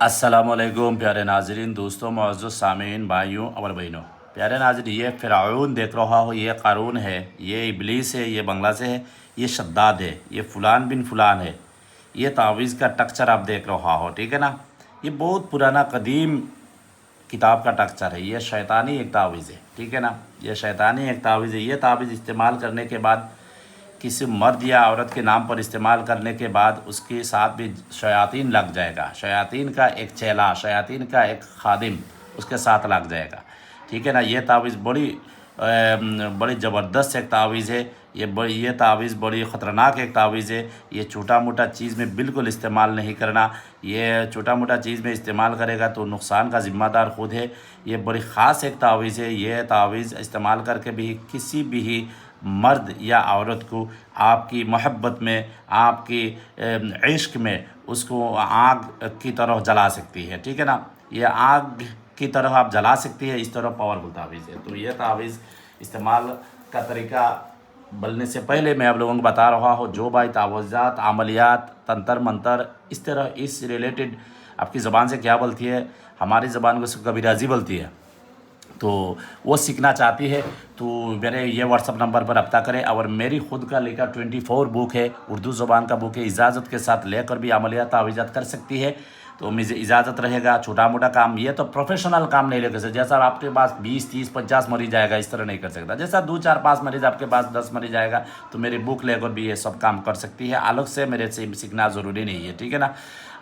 अस्सलामुअलैकुम प्यारे नाजरीन, दोस्तों, मुअज़्ज़ज़ सामीन, भाइयों और बहनों। प्यारे नाज़रीन, ये फ़िरऔन देख रहा हो, ये क़ारून है, ये इब्लीस है, ये बंगला से है, ये शद्दाद है, ये फ़ुलान बिन फ़ुलान है। ये तावीज़ का टेक्चर आप देख रहा हो, ठीक है ना। ये बहुत पुराना कदीम किताब का टेक्चर है। ये शैतानी एक तावीज़ है, ठीक है ना। ये शैतानी एक तावीज़ है। ये तावीज़ इस्तेमाल करने के बाद, किसी मर्द या औरत के नाम पर इस्तेमाल करने के बाद उसके साथ भी शयातीन लग जाएगा। शयातीन का एक चेला, शयातीन का एक खादिम उसके साथ लग जाएगा, ठीक है ना। ये तावीज़ बड़ी ज़बरदस्त एक तावीज़ है। ये तावीज़ बड़ी ख़तरनाक एक तावीज़ है। ये छोटा मोटा चीज़ में बिल्कुल इस्तेमाल नहीं करना। ये छोटा मोटा चीज़ में इस्तेमाल करेगा तो नुकसान का ज़िम्मेदार खुद है। ये बड़ी ख़ास एक तावीज़ है। ये तावीज़ इस्तेमाल करके भी किसी भी मर्द या औरत को आपकी मोहब्बत में, आपकी इश्क में उसको आग की तरह जला सकती है, ठीक है ना। ये आग की तरह आप जला सकती है, इस तरह पावरफुल तावीज़ है। तो ये तावीज़ इस्तेमाल का तरीका बोलने से पहले मैं आप लोगों को बता रहा हूँ, जो भाई तावज़ात, अमलियात, तंत्र मंत्र इस तरह इस रिलेटेड आपकी ज़बान से क्या बोलती है, हमारी ज़बान को कबीराजी बोलती है, तो वो सीखना चाहती है तो मेरे ये व्हाट्सअप नंबर पर रब्ता करें। और मेरी खुद का लिखा 24 बुक है, उर्दू ज़ुबान का बुक है। इजाज़त के साथ लेकर भी अमलियात तावीज़ात कर सकती है, तो मुझे इजाज़त रहेगा। छोटा मोटा काम, ये तो प्रोफेशनल काम नहीं लेकर सकते। जैसा आपके पास 20, 30, 50 मरीज आएगा, इस तरह नहीं कर सकता। जैसा 2, 4, 5 मरीज़ आपके पास 10 मरीज आएगा तो मेरी बुक लेकर भी ये सब काम कर सकती है। अलग से मेरे से सीखना ज़रूरी नहीं है, ठीक है ना।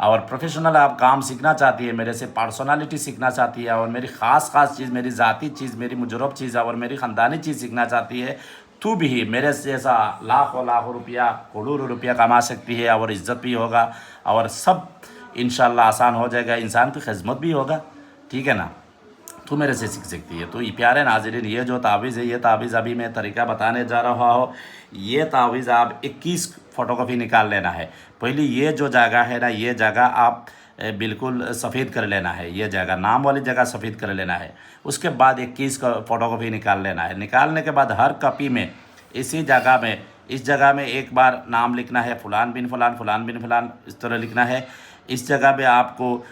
और प्रोफेशनल आप काम सीखना चाहती है, मेरे से पर्सनालिटी सीखना चाहती है, और मेरी ख़ास चीज़, मेरी ज़ाती चीज़, मेरी मुजरब चीज़ और मेरी ख़ानदानी चीज़ सीखना चाहती है, तो भी मेरे जैसा लाखों रुपया, करोड़ों रुपया कमा सकती है, और इज़्ज़त भी होगा, और सब इंशाल्लाह आसान हो जाएगा। इंसान की खिदमत भी होगा, ठीक है ना। तो मेरे से सीख सकती है। तो ये प्यारे नाज़रीन, ये जो तावीज़ है, ये तावीज़ अभी मैं तरीका बताने जा रहा हूँ। ये तावीज़ आप 21 फ़ोटोकॉपी निकाल लेना है। पहले ये जो जगह है ना, ये जगह आप बिल्कुल सफ़ेद कर लेना है। ये जगह, नाम वाली जगह सफ़ेद कर लेना है। उसके बाद 21 का फ़ोटोकॉपी निकाल लेना है। निकालने के बाद हर कॉपी में इसी जगह में, इस जगह में एक बार नाम लिखना है, फ़ुलान बिन फ़ुलान, फ़ुलान बिन फ़ुलान, इस तरह लिखना है। इस जगह पे आपको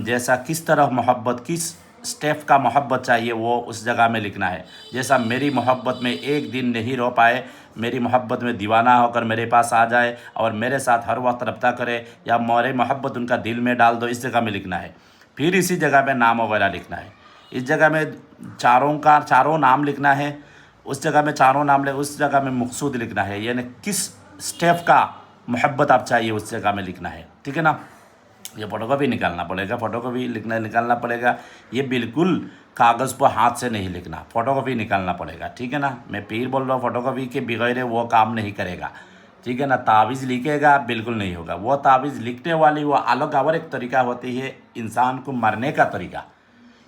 जैसा किस तरह मोहब्बत, किस स्टेप का मोहब्बत चाहिए, वो उस जगह में लिखना है। जैसा मेरी मोहब्बत में एक दिन नहीं रो पाए, मेरी मोहब्बत में दीवाना होकर मेरे पास आ जाए और मेरे साथ हर वक्त रब्ता करे, या मेरी मोहब्बत उनका दिल में डाल दो, इस जगह में लिखना है। फिर इसी जगह पे नाम वगैरह लिखना है। इस जगह में चारों नाम लिखना है। उस जगह में चारों नाम ले, उस जगह में मकसूद लिखना है, यानी किस स्टेप का मोहब्बत आप चाहिए उस जगह में लिखना है, ठीक है ना। ये फ़ोटोकॉपी निकालना पड़ेगा, फ़ोटोकॉपी निकालना पड़ेगा। ये बिल्कुल कागज़ पर हाथ से नहीं लिखना, फ़ोटोकॉपी निकालना पड़ेगा, ठीक है ना। मैं फिर बोल रहा हूँ, फ़ोटोकॉपी के बगैर वो काम नहीं करेगा, ठीक है ना। तावीज़ लिखेगा बिल्कुल नहीं होगा। वो तावीज़ लिखने वाली वो अलग और एक तरीका होती है। इंसान को मरने का तरीका,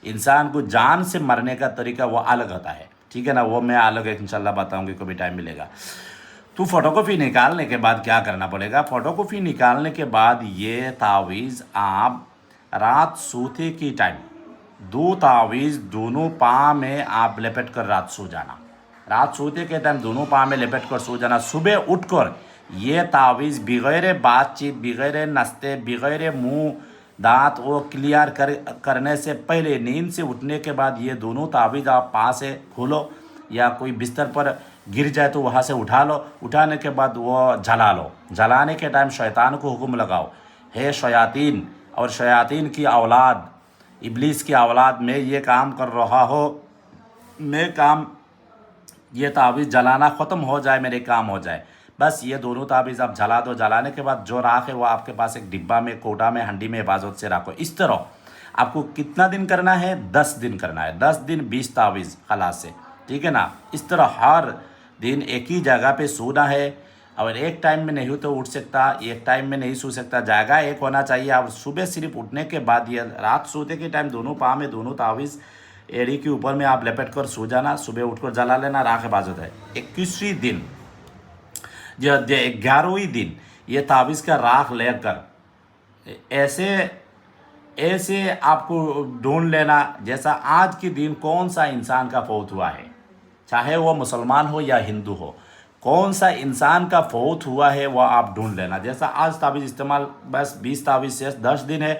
इंसान को जान से मरने का तरीका वो अलग होता है, ठीक है ना। वो मैं अलग इंशाल्लाह बताऊँगी, कभी टाइम मिलेगा। तो फ़ोटोकॉपी निकालने के बाद क्या करना पड़ेगा, फ़ोटोकॉपी निकालने के बाद ये तावीज़ आप रात सोते की टाइम 2 तावीज़ दोनों पाँव में आप लपेट कर रात सो जाना। रात सोते के टाइम दोनों पाँव में लपेट कर सो जाना। सुबह उठकर ये तावीज़ बगैर बातचीत, बगैर नाश्ते, बगैर मुँह दांत वो क्लियर करने से पहले, नींद से उठने के बाद ये दोनों तावीज़ आप पाँव से खोलो, या कोई बिस्तर पर गिर जाए तो वहाँ से उठा लो। उठाने के बाद वो जला लो। जलाने के टाइम शैतान को हुक्म लगाओ, हे शयातीन और शयातीन की औलाद, इब्लीस की औलाद, मैं ये काम कर रहा हो, मैं काम, ये तावीज़ जलाना ख़त्म हो जाए, मेरे काम हो जाए। बस ये दोनों तावीज़ आप जला दो। जलाने के बाद जो राख है वो आपके पास एक डिब्बा में, कोटा में, हंडी में हिफाजत से रखो। इस तरह आपको कितना दिन करना है, 10 दिन करना है। 10 दिन 20 तावीज़ खलास से, ठीक है ना। इस तरह हर दिन एक ही जगह पे सोना है, और एक टाइम में नहीं तो उठ सकता, एक टाइम में नहीं सो सकता, जगह एक होना चाहिए। और सुबह सिर्फ उठने के बाद, ये रात सोते के टाइम दोनों पाँव में दोनों तावीज़ एड़ी के ऊपर में आप लपेट कर सो जाना। सुबह उठकर जला लेना, राख हिफाजत है। 21वीं दिन, जो 11वीं दिन, ये तावीज़ का राख लेकर ऐसे ऐसे आपको ढूंढ लेना जैसा आज के दिन कौन सा इंसान का फौत हुआ है, चाहे वो मुसलमान हो या हिंदू हो, कौन सा इंसान का फौत हुआ है वो आप ढूंढ लेना। जैसा आज तावीज़ इस्तेमाल बस 20 तावीज़ से 10 दिन है,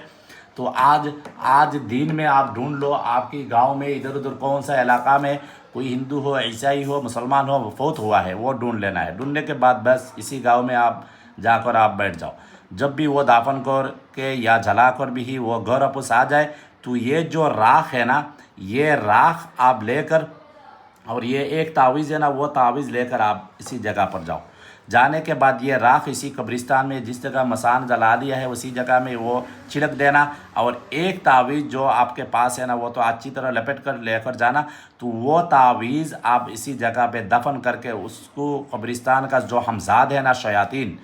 तो आज आज दिन में आप ढूंढ लो आपकी गांव में इधर उधर कौन सा इलाका में कोई हिंदू हो, ईसाई हो, मुसलमान हो, फौत हुआ है, वो ढूंढ लेना है। ढूंढने के बाद बस इसी गांव में आप जाकर आप बैठ जाओ। जब भी वो दाफन कर के या जला कर भी ही वो घर वापस आ जाए, तो ये जो राख है ना, ये राख आप लेकर और ये एक तावीज़ है ना, वो तावीज़ लेकर आप इसी जगह पर जाओ। जाने के बाद ये राख इसी कब्रिस्तान में जिस जगह मसान जला दिया है उसी जगह में वो छिड़क देना। और एक तावीज़ जो आपके पास है ना, वो तो अच्छी तरह लपेट कर लेकर जाना। तो वो तावीज़ आप इसी जगह पे दफन करके उसको कब्रिस्तान का जो हमजाद है ना, शयातीन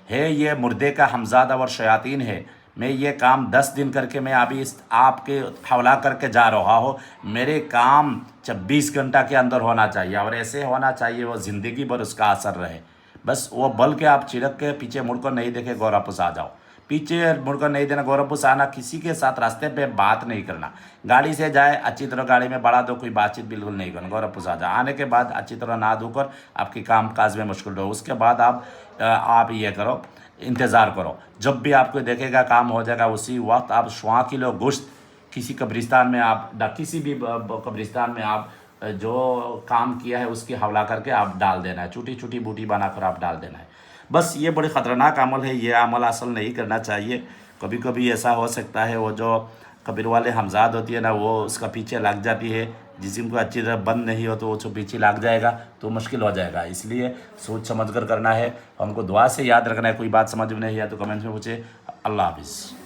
है, ये मुर्दे का हमजादा और शयातीन है। मैं ये काम 10 दिन करके मैं अभी इस आपके हवाला करके जा रहा हूँ। मेरे काम 24 घंटा के अंदर होना चाहिए और ऐसे होना चाहिए वो ज़िंदगी भर उसका असर रहे। बस वो बल के आप छिड़क के पीछे मुड़कर नहीं देखे, गौर वापस आ जाओ। पीछे मुड़कर नहीं देना, गौर वापस आना। किसी के साथ रास्ते पे बात नहीं करना। गाड़ी से जाए अच्छी तरह गाड़ी में बढ़ा दो, कोई बातचीत बिल्कुल नहीं करना, गौर वापस आ जाओ। आने के बाद अच्छी तरह नहा धोकर आपकी काम काज में मुश्किल हो। उसके बाद आप ये करो, इंतज़ार करो। जब भी आपको देखेगा काम हो जाएगा, उसी वक्त आप 100 किलो गोश्त किसी कब्रिस्तान में आप किसी भी कब्रिस्तान में आप जो काम किया है उसकी हवाला करके आप डाल देना है। छोटी छोटी बूटी बनाकर आप डाल देना है। बस ये बड़ी ख़तरनाक अमल है, ये अमल असल नहीं करना चाहिए। कभी कभी ऐसा हो सकता है वो जो कब्र वाले हमजाद होती है ना, वो उसका पीछे लग जाती है। जिस्म को अच्छी तरह बंद नहीं हो तो वो पीछे लग जाएगा तो मुश्किल हो जाएगा। इसलिए सोच समझ कर करना है। हमको दुआ से याद रखना है। कोई बात समझ में नहीं है तो कमेंट में पूछे। अल्लाह हाफिज़।